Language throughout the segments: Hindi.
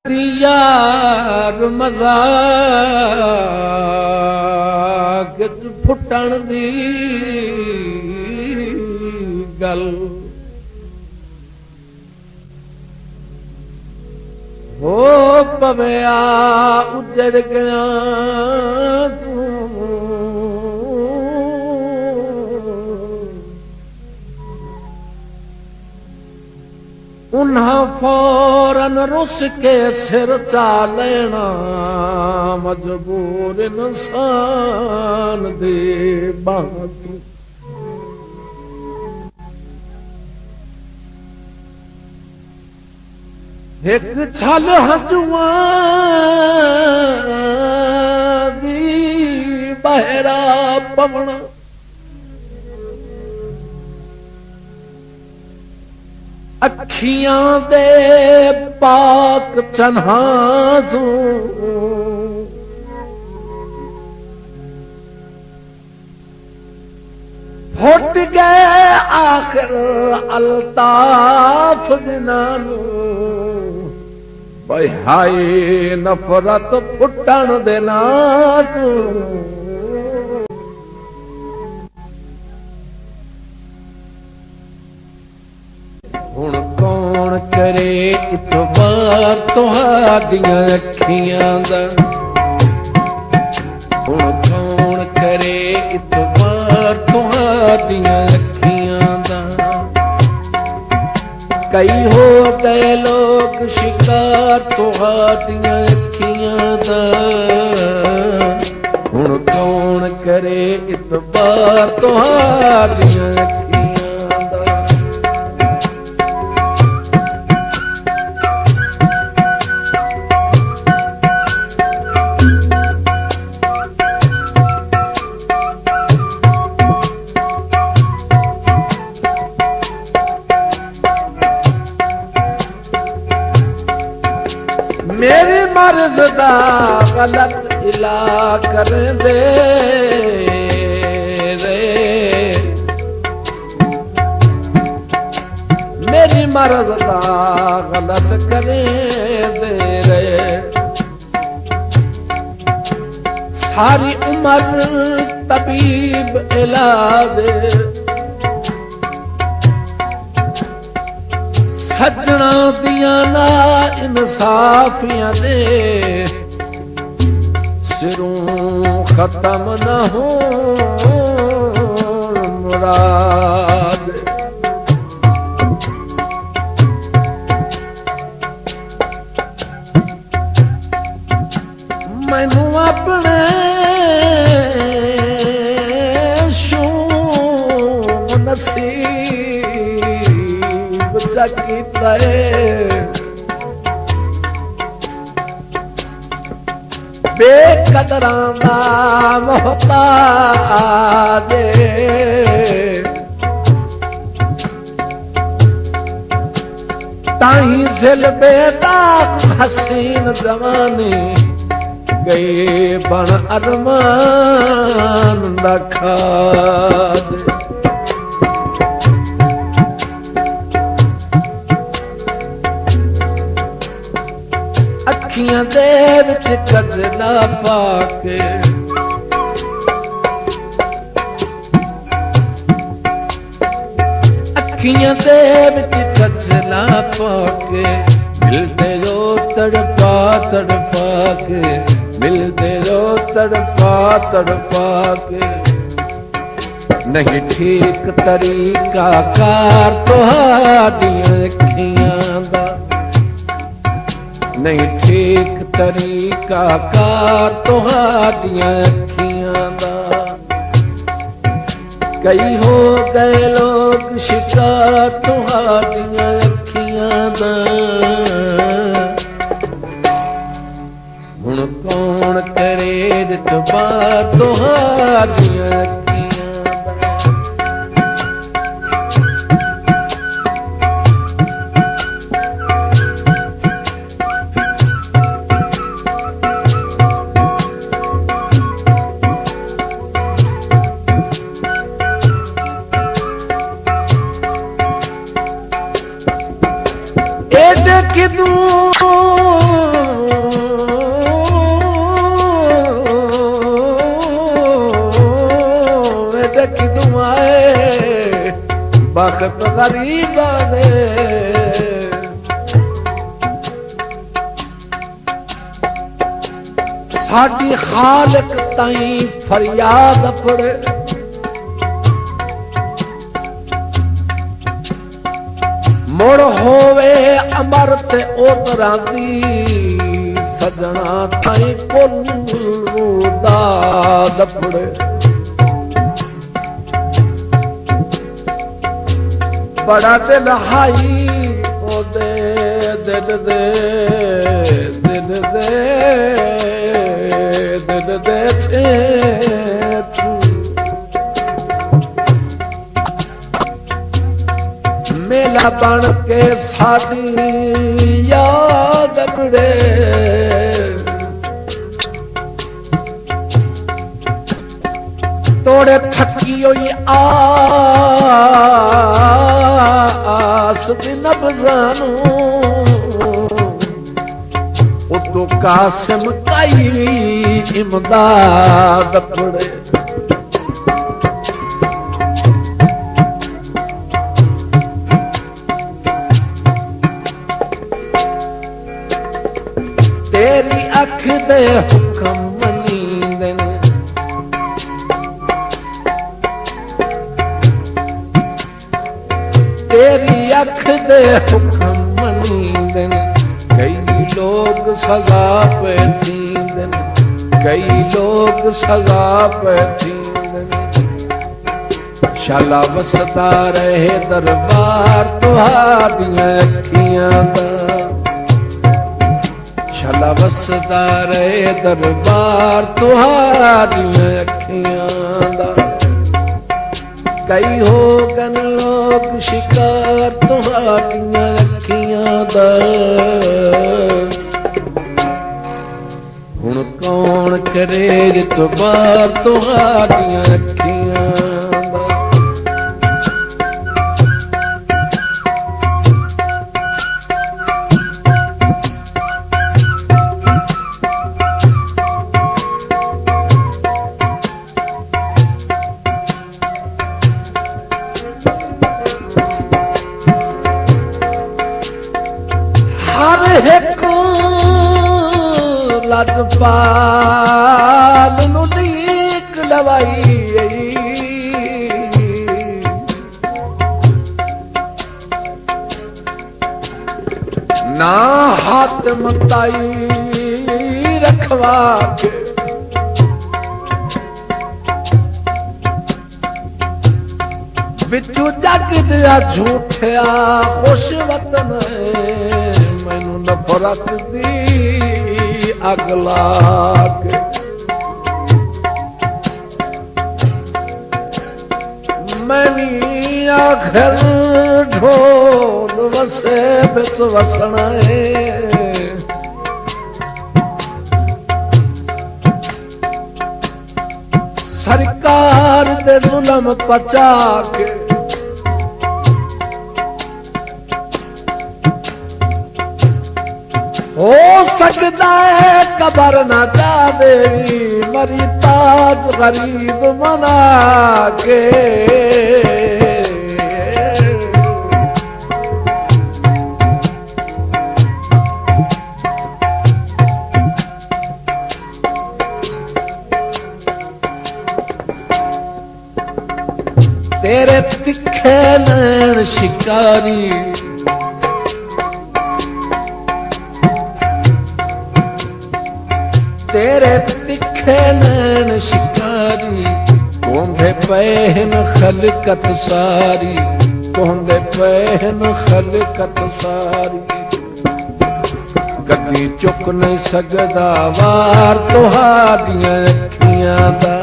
यार मजाक फुटण दी गल हो पविया उजड़ गया तू उन्हां फौरन रुस के सिर चा लेना मजबूर इंसान दे बात एक छल हजुआ दी बहरा पवना अखियां दे पाक चन्हा तू फुट गए आखिर अल्ताफ जिन्हानू हाय नफरत फुटण देना तू हुण कौन करे इतबार तुहाडियां अखियां दा हुण कौन करे इतबार तुहाडियां अखियां दा कई हो गए लोग शिकार तुहाडियां अखियां दा हुण कौन करे इतबार तुहाडियां अखियां दा मेरी मर्ज दा गलत इला कर दे रे मेरी मर्ज दा गलत करे दे रे सारी उम्र तबीब इला दे सजना दिया ना इंसाफियां दे सिरों खत्म न हो मुराद मैनू अपने शू नसीब कीता बेकदरां दा मोहताज ताही ज़िल बेदाग हसीन जवानी गए बन अरमान दा खाज अखियां दे विच कजला पाके अखियां दे विच कजला पाके मिलते जो तड़पा तड़पा के मिलते जो तड़पा तड़पा के नहीं ठीक तरीका कार तुहाडियां अखियां दा नहीं ठीक तरीका कार तुहाडियां अखियां दा कई हो गए लोग शिकार तुहाडियां अखियां दा हुण कौन करे इतबार तुहाडियां अखियां दा किदू ਵਕਤ ਗਰੀਬਾਂ ਦੇ ਸਾਡੀ ਖਾਲਕ ਤਾਈਂ ਫਰਿਆਦ ਪੜੇ ਮੁੜ ਹੋਵੇ ਅਮਰਤ ਉਤਰਾਂ ਦੀ ਸਜਣਾ ਤਾਈਂ ਕੁੱਲ ਦਾ ਦਪੜੇ ਬੜਾ ਦਿਲ ਹਾਈ ਉਹਦੇ ਦਿਲ ਦੇ ਮੇਲਾ ਬਣ ਕੇ ਸਾਡੀ ਯਾਦ ਬੜੇ ਤੋੜੇ ਥੱਕੀ ਹੋਈ ਆਸ ਦੀ ਨਬਜ਼ਾਂ ਨੂੰ ਉਦੋਂ ਕਾਸਿਮ ਕਾਈ ਇਮਦਾਦ ਪੜੇ ਤੇਰੀ ਅੱਖ ਦੇ ਹੁਕਮ ਮਨੀਂਦੇ ਨੇ ਤੇਰੀ ਅੱਖ ਦੇ ਹੁਕਮ ਮਨੀਂਦੇ ਨੇ ਕਈ ਲੋਗ ਸਜ਼ਾ ਪੈ ਜੀਂਦੇ ਨੇ ਕਈ ਲੋਗ ਸਜ਼ਾ ਪੈ ਜੀਂਦੇ ਨੇ ਸ਼ਾਲਾ ਵਸਦਾ ਰਹੇ ਦਰਬਾਰ ਤੁਹਾਡੀਆਂ ਅੱਖੀਆਂ ਦਾ ਸ਼ਾਲਾ ਵਸਦਾ ਰਹੇ ਦਰਬਾਰ ਤੁਹਾਡੀਆਂ ਅੱਖੀਆਂ ਦਾ ਕਈ ਹੋ ਗਨ ਲੋਕ ਸ਼ਿਕਾਰ ਤੁਹਾਡੀਆਂ ਅੱਖੀਆਂ ਦਾ ਹੁਣ ਕੌਣ ਕਰੇ ਇਤਬਾਰ ਤੁਹਾਡੀਆਂ ਅੱਖੀਆਂ ਦਾ ਲਜਪਾਲ ਨੂੰ ਲੀਕ ਲਵਾਈ ਨਾ ਹੱਥ ਮਤਾਈ ਰਖਵਾ ਕੇ ਵਿੱਚੋਂ ਜੱਗ ਦਿਆ ਝੂਠਿਆ ਖੁਸ਼ ਵਤਨ ਮੈਨੂੰ ਨਫ਼ਰਤ ਦੀ ਅਗਲਾ ਕੇ ਮੈਨੀ ਆਖਰ ਢੋਲ ਵਸੇ ਵਿੱਚ ਵਸਣਾ ਏ ਸਰਕਾਰ ਦੇ ਜ਼ੁਲਮ ਪਚਾ ਕੇ ਹੋ ਸਕਦਾ ਹੈ ਕਬਰ ਨਾ ਜਾ ਦੇਵੀ ਮਰੀ ਤਾਜ ਗਰੀਬ ਮਨਾ ਕੇ तेरे तिखे नैन शिकारी तेरे तिखे नैन शिकारी कोंधे पहन खलकत सारी कोंधे पहन खलकत सारी कदी चुक नहीं सकदा वार तुहाडियां अखियां दा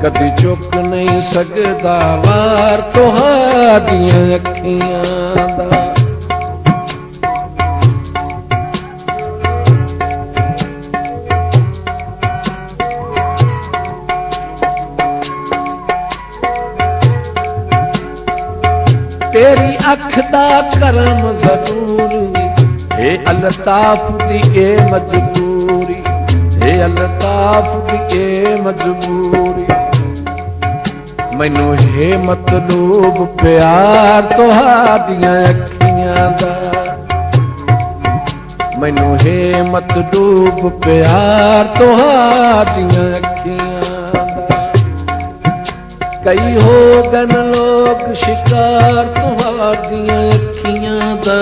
कदी चुक नहीं सकदा वार तुहाडियां अखियां दा तेरी अख दा करम जरूरी हे अल्ताफ दी ए मजबूरी हे अल्ताफ दी ए मजबूरी ਮੈਨੂੰ ਹੈ ਮਤਲੂਬ ਪਿਆਰ ਤੁਹਾਡੀਆਂ ਅੱਖੀਆਂ ਦਾ, ਮੈਨੂੰ ਹੈ ਮਤਲੂਬ ਪਿਆਰ ਤੁਹਾਡੀਆਂ ਅੱਖੀਆਂ ਦਾ। ਕਈ ਹੋ ਗਨ ਲੋਕ ਸ਼ਿਕਾਰ ਤੁਹਾਡੀਆਂ ਅੱਖੀਆਂ ਦਾ।